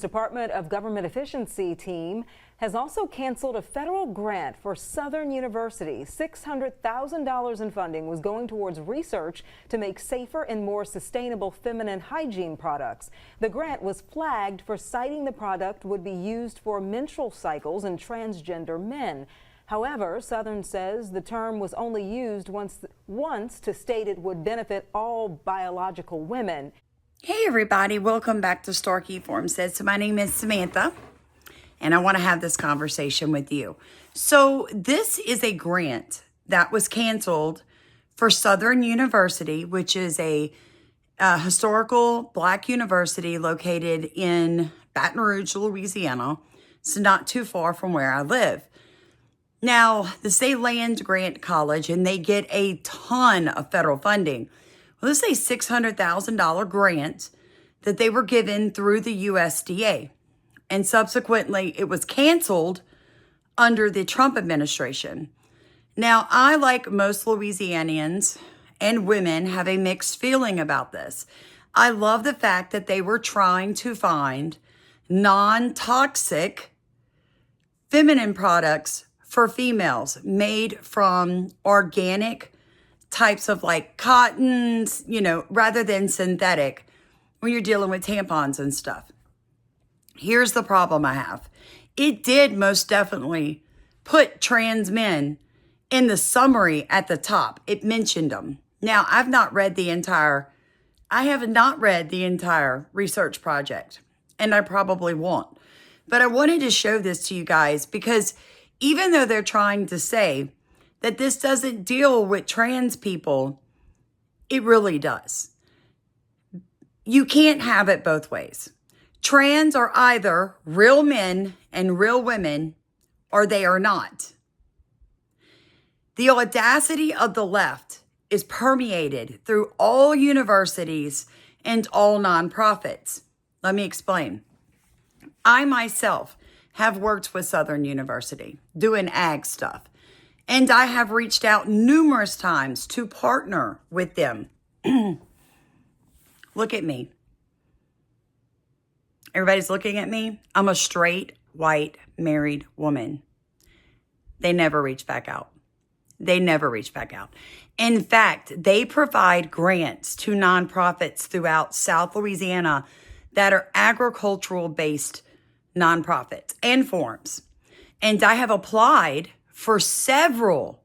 Department of Government Efficiency team has also canceled a federal grant for Southern University. $600,000 in funding was going towards research to make safer and more sustainable feminine hygiene products. The grant was flagged for citing the product would be used for menstrual cycles and transgender men. However, Southern says the term was only used once to state it would benefit all biological women. Hey everybody, welcome back to Starkey Forum Says. So my name is Samantha, and I want to have this conversation with you. So this is a grant that was canceled for Southern University, which is a historical Black university located in Baton Rouge, Louisiana. It's not too far from where I live. Now, this is a land grant college, and they get a ton of federal funding. Well, this is a $600,000 grant that they were given through the USDA. And subsequently, it was canceled under the Trump administration. Now, I, like most Louisianians and women, have a mixed feeling about this. I love the fact that they were trying to find non-toxic feminine products for females made from organic types of like cottons, rather than synthetic when you're dealing with tampons and stuff. Here's the problem I have. It did most definitely put trans men in the summary at the top. It mentioned them. Now, I have not read the entire research project, and I probably won't. But I wanted to show this to you guys because even though they're trying to say that this doesn't deal with trans people, it really does. You can't have it both ways. Trans are either real men and real women, or they are not. The audacity of the left is permeated through all universities and all nonprofits. Let me explain. I myself have worked with Southern University doing ag stuff. And I have reached out numerous times to partner with them. Look at me. Everybody's looking at me. I'm a straight, white, married woman. They never reach back out. They never reach back out. In fact, they provide grants to nonprofits throughout South Louisiana that are agricultural-based nonprofits and forums. And I have applied for several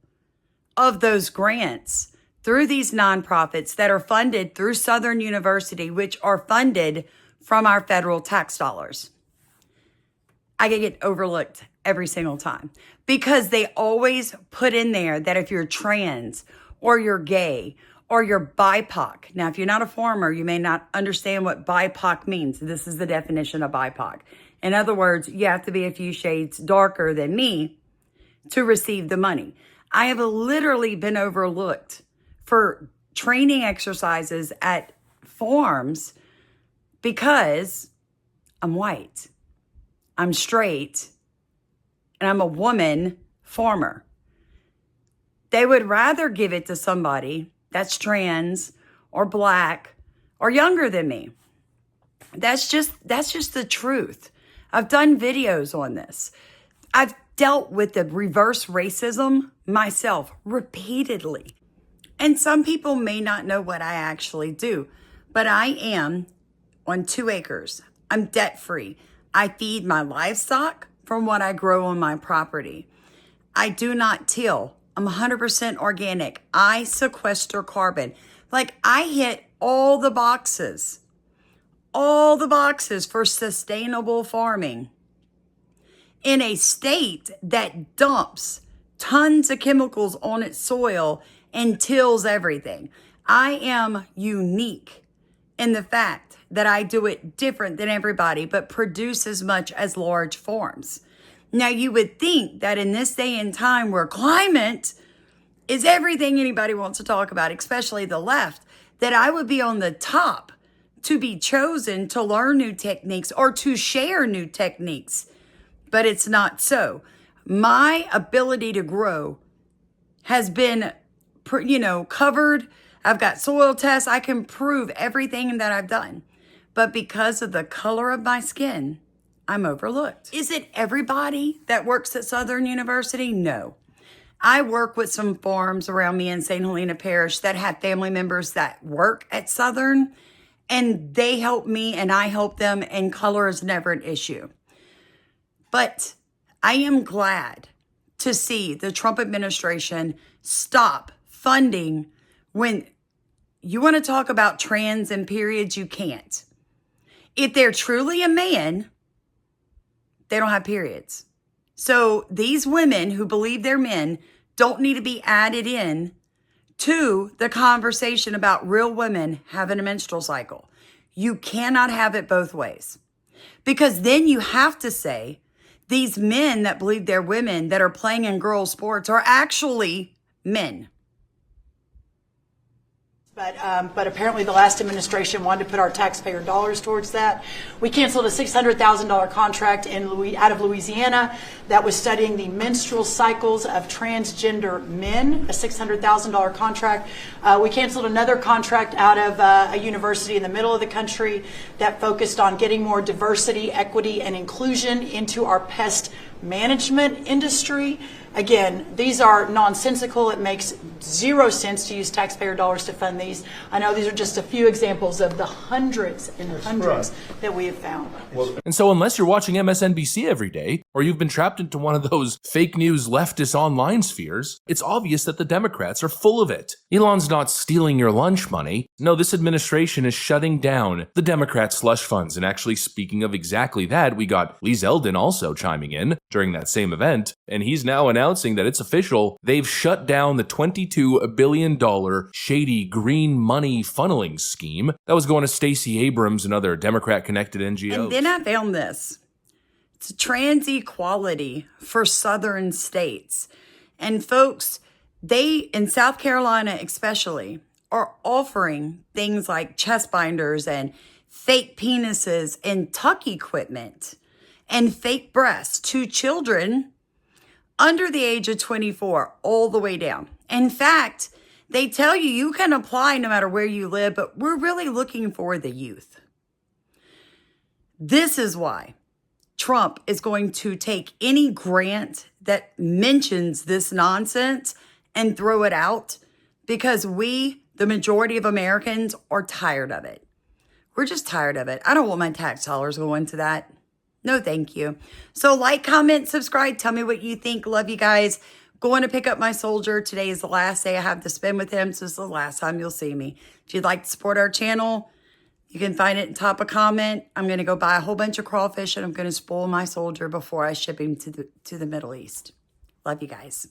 of those grants through these nonprofits that are funded through Southern University, which are funded from our federal tax dollars. I get overlooked every single time because they always put in there that if you're trans or you're gay or you're BIPOC. Now, if you're not a farmer, you may not understand what BIPOC means. This is the definition of BIPOC. In other words, you have to be a few shades darker than me to receive the money. I have literally been overlooked for training exercises at farms because I'm white, I'm straight, and I'm a woman farmer. They would rather give it to somebody that's trans or Black or younger than me. That's just the truth. I've done videos on this. I've dealt with the reverse racism myself repeatedly. And some people may not know what I actually do, but I am on 2 acres. I'm debt-free. I feed my livestock from what I grow on my property. I do not till. I'm 100% organic. I sequester carbon. Like, I hit all the boxes for sustainable farming in a state that dumps tons of chemicals on its soil and tills everything. I am unique in the fact that I do it different than everybody, but produce as much as large farms. Now, you would think that in this day and time where climate is everything anybody wants to talk about, especially the left, that I would be on the top to be chosen to learn new techniques or to share new techniques. But it's not so. My ability to grow has been, covered. I've got soil tests. I can prove everything that I've done. But because of the color of my skin, I'm overlooked. Is it everybody that works at Southern University? No. I work with some farms around me in St. Helena Parish that have family members that work at Southern, and they help me and I help them, and color is never an issue. But I am glad to see the Trump administration stop funding when you want to talk about trans and periods, you can't. If they're truly a man, they don't have periods. So these women who believe they're men don't need to be added in to the conversation about real women having a menstrual cycle. You cannot have it both ways. Because then you have to say these men that believe they're women that are playing in girls' sports are actually men. But apparently the last administration wanted to put our taxpayer dollars towards that. We canceled a $600,000 contract out of Louisiana that was studying the menstrual cycles of transgender men, a $600,000 contract. We canceled another contract out of a university in the middle of the country that focused on getting more diversity, equity, and inclusion into our pest management industry. Again, these are nonsensical. It makes zero sense to use taxpayer dollars to fund these. I know these are just a few examples of the hundreds and hundreds that we have found. And so unless you're watching MSNBC every day, or you've been trapped into one of those fake news leftist online spheres, it's obvious that the Democrats are full of it. Elon's not stealing your lunch money. No, this administration is shutting down the Democrat slush funds. And actually, speaking of exactly that, we got Lee Zeldin also chiming in during that same event, and he's now announcing that it's official. They've shut down the $22 billion shady green money funneling scheme that was going to Stacey Abrams and other Democrat-connected NGOs. And then I found this. It's trans equality for southern states. And folks, they, in South Carolina especially, are offering things like chest binders and fake penises and tuck equipment and fake breasts to children under the age of 24 all the way down. In fact, they tell you you can apply no matter where you live, but we're really looking for the youth. This is why Trump is going to take any grant that mentions this nonsense and throw it out, because we, the majority of Americans, are tired of it. We're just tired of it. I don't want my tax dollars going to that. No, thank you. So like, comment, subscribe. Tell me what you think. Love you guys. Going to pick up my soldier. Today is the last day I have to spend with him, so it's the last time you'll see me. If you'd like to support our channel, you can find it in top of comment. I'm going to go buy a whole bunch of crawfish, and I'm going to spoil my soldier before I ship him to the Middle East. Love you guys.